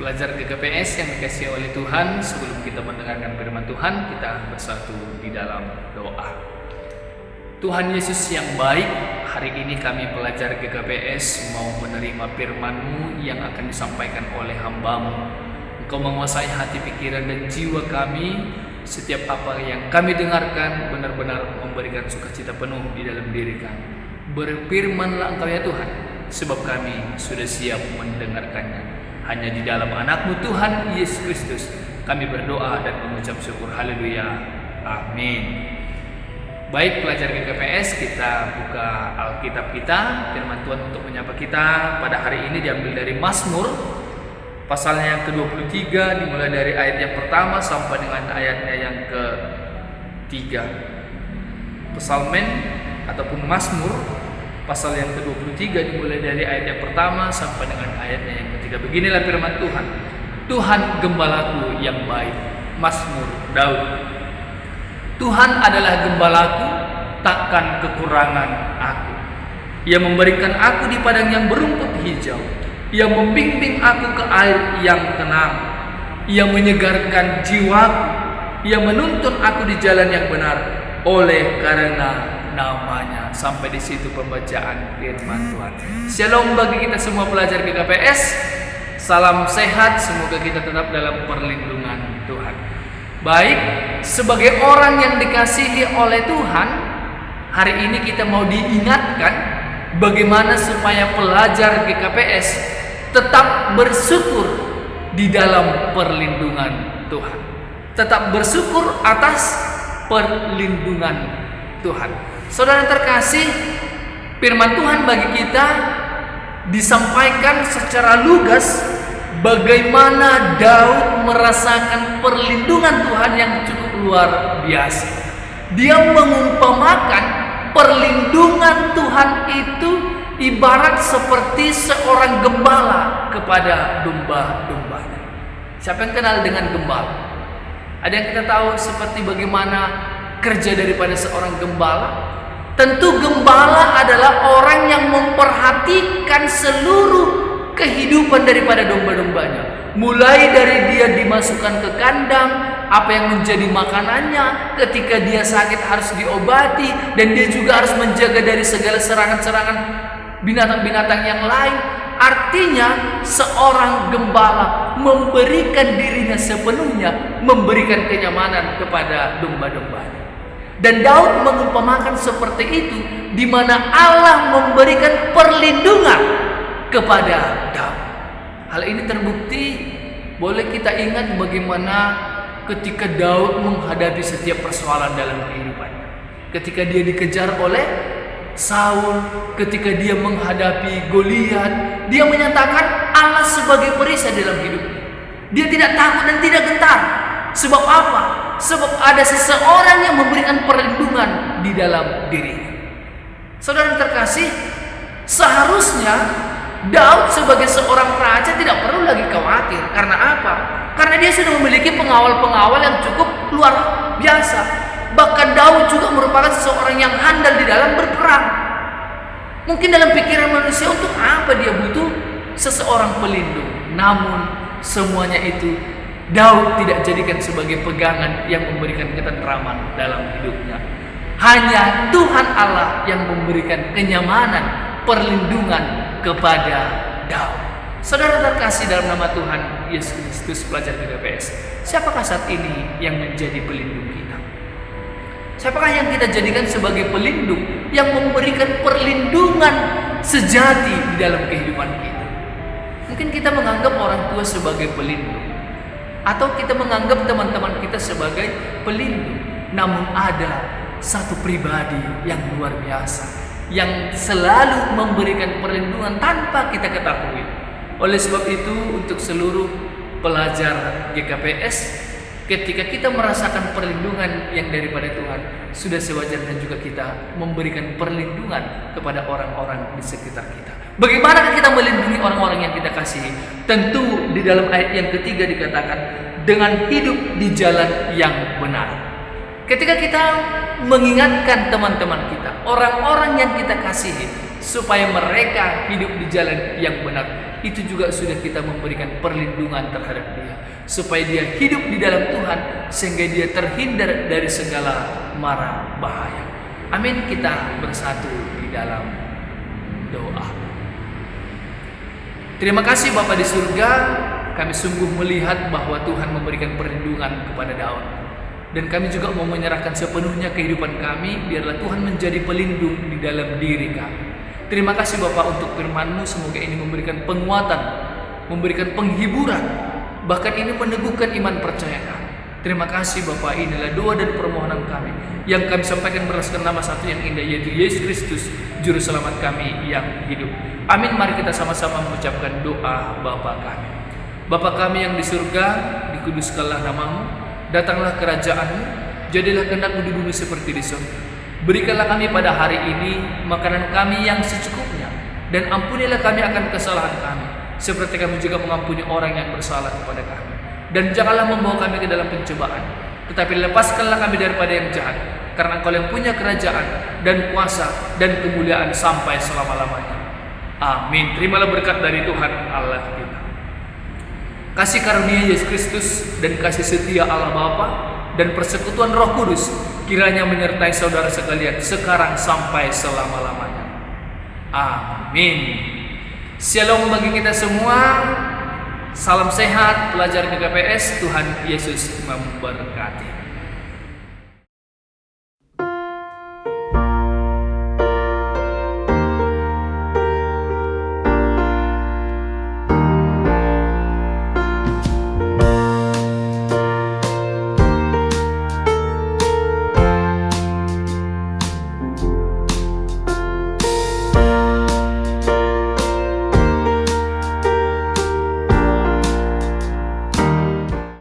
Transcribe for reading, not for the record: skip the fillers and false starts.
Pelajar GKPS yang dikasihi oleh Tuhan, sebelum kita mendengarkan firman Tuhan, kita bersatu di dalam doa. Tuhan Yesus yang baik, hari ini kami pelajar GKPS mau menerima firman-Mu yang akan disampaikan oleh hamba-Mu. Engkau menguasai hati, pikiran, dan jiwa kami. Setiap apa yang kami dengarkan benar-benar memberikan sukacita penuh di dalam diri kami. Berfirmanlah Engkau ya Tuhan, sebab kami sudah siap mendengarkannya. Hanya di dalam anak-Mu Tuhan Yesus Kristus kami berdoa dan mengucap syukur. Haleluya. Amin. Baik pelajar GKPS, kita buka Alkitab kita. Firman Tuhan untuk menyapa kita pada hari ini diambil dari Mazmur pasalnya yang ke-23, dimulai dari ayat yang pertama sampai dengan ayatnya yang ke-3. Psalmen ataupun Mazmur pasal yang ke-23 dimulai dari ayat yang pertama sampai dengan ayatnya yang ke-3. Beginilah firman Tuhan. Tuhan gembalaku yang baik. Mazmur Daud. Tuhan adalah gembalaku, takkan kekurangan aku. Ia memberikan aku di padang yang berumput hijau. Ia membimbing aku ke air yang tenang. Ia menyegarkan jiwaku. Ia menuntun aku di jalan yang benar oleh karena namanya. Sampai di situ pembacaan firman Tuhan. Shalom bagi kita semua pelajar GKPS. Salam sehat, semoga kita tetap dalam perlindungan Tuhan. Baik, sebagai orang yang dikasihi oleh Tuhan, hari ini kita mau diingatkan bagaimana supaya pelajar GKPS tetap bersyukur di dalam perlindungan Tuhan. Tetap bersyukur atas perlindungan Tuhan. Saudara terkasih, firman Tuhan bagi kita disampaikan secara lugas bagaimana Daud merasakan perlindungan Tuhan yang cukup luar biasa. Dia mengumpamakan perlindungan Tuhan itu ibarat seperti seorang gembala kepada domba-dombanya. Siapa yang kenal dengan gembala? Ada yang kita tahu seperti bagaimana kerja daripada seorang gembala? Tentu gembala adalah orang yang memperhatikan seluruh kehidupan daripada domba-dombanya. Mulai dari dia dimasukkan ke kandang, apa yang menjadi makanannya, ketika dia sakit harus diobati, dan dia juga harus menjaga dari segala serangan-serangan binatang-binatang yang lain. Artinya seorang gembala memberikan dirinya sepenuhnya, memberikan kenyamanan kepada domba-dombanya. Dan Daud mengumpamakan seperti itu, di mana Allah memberikan perlindungan kepada Daud. Hal ini terbukti, boleh kita ingat bagaimana ketika Daud menghadapi setiap persoalan dalam kehidupannya. Ketika dia dikejar oleh Saul, ketika dia menghadapi Goliat, dia menyatakan Allah sebagai perisai dalam hidupnya. Dia tidak takut dan tidak gentar. Sebab apa? Sebab ada seseorang yang memberikan perlindungan di dalam dirinya. Saudara terkasih, seharusnya Daud sebagai seorang raja tidak perlu lagi khawatir. Karena apa? Karena dia sudah memiliki pengawal-pengawal yang cukup luar biasa. Bahkan Daud juga merupakan seseorang yang handal di dalam berperang. Mungkin dalam pikiran manusia, untuk apa dia butuh seseorang pelindung? Namun semuanya itu Daud tidak jadikan sebagai pegangan yang memberikan ketentraman dalam hidupnya. Hanya Tuhan Allah yang memberikan kenyamanan, perlindungan kepada Daud. Saudara terkasih dalam nama Tuhan Yesus Kristus, pelajar GKPS, siapakah saat ini yang menjadi pelindung kita? Siapakah yang kita jadikan sebagai pelindung yang memberikan perlindungan sejati di dalam kehidupan kita? Mungkin kita menganggap orang tua sebagai pelindung, atau kita menganggap teman-teman kita sebagai pelindung. Namun ada satu pribadi yang luar biasa, yang selalu memberikan perlindungan tanpa kita ketahui. Oleh sebab itu, untuk seluruh pelajar GKPS, ketika kita merasakan perlindungan yang daripada Tuhan, sudah sewajarnya juga kita memberikan perlindungan kepada orang-orang di sekitar kita. Bagaimana kita melindungi orang-orang yang kita kasihi? Tentu di dalam ayat yang ketiga dikatakan, dengan hidup di jalan yang benar. Ketika kita mengingatkan teman-teman kita, orang-orang yang kita kasihi, supaya mereka hidup di jalan yang benar. Itu juga sudah kita memberikan perlindungan terhadap dia, supaya dia hidup di dalam Tuhan sehingga dia terhindar dari segala mara bahaya. Amin. Kita bersatu di dalam doa. Terima kasih Bapa di surga, kami sungguh melihat bahwa Tuhan memberikan perlindungan kepada Daud. Dan kami juga mau menyerahkan sepenuhnya kehidupan kami, biarlah Tuhan menjadi pelindung di dalam diri kami. Terima kasih Bapak untuk firman-Mu, semoga ini memberikan penguatan, memberikan penghiburan, bahkan ini meneguhkan iman percaya kami. Terima kasih Bapak, inilah doa dan permohonan kami yang kami sampaikan berdasarkan nama satu yang indah, yaitu Yesus Kristus, Juru Selamat kami yang hidup. Amin. Mari kita sama-sama mengucapkan doa Bapa kami. Bapa kami yang di surga, dikuduskanlah nama-Mu, datanglah kerajaan-Mu, jadilah kehendak-Mu di bumi seperti di surga. Berikanlah kami pada hari ini makanan kami yang secukupnya, dan ampunilah kami akan kesalahan kami, seperti kami juga mengampuni orang yang bersalah kepada kami. Dan janganlah membawa kami ke dalam pencobaan, tetapi lepaskanlah kami daripada yang jahat, karena Engkau yang punya kerajaan dan kuasa dan kemuliaan sampai selama-lamanya. Amin. Terimalah berkat dari Tuhan Allah kita. Kasih karunia Yesus Kristus dan kasih setia Allah Bapa dan persekutuan Roh Kudus kiranya menyertai saudara sekalian sekarang sampai selama-lamanya. Amin. Shalom bagi kita semua. Salam sehat pelajar GKPS. Tuhan Yesus memberkati.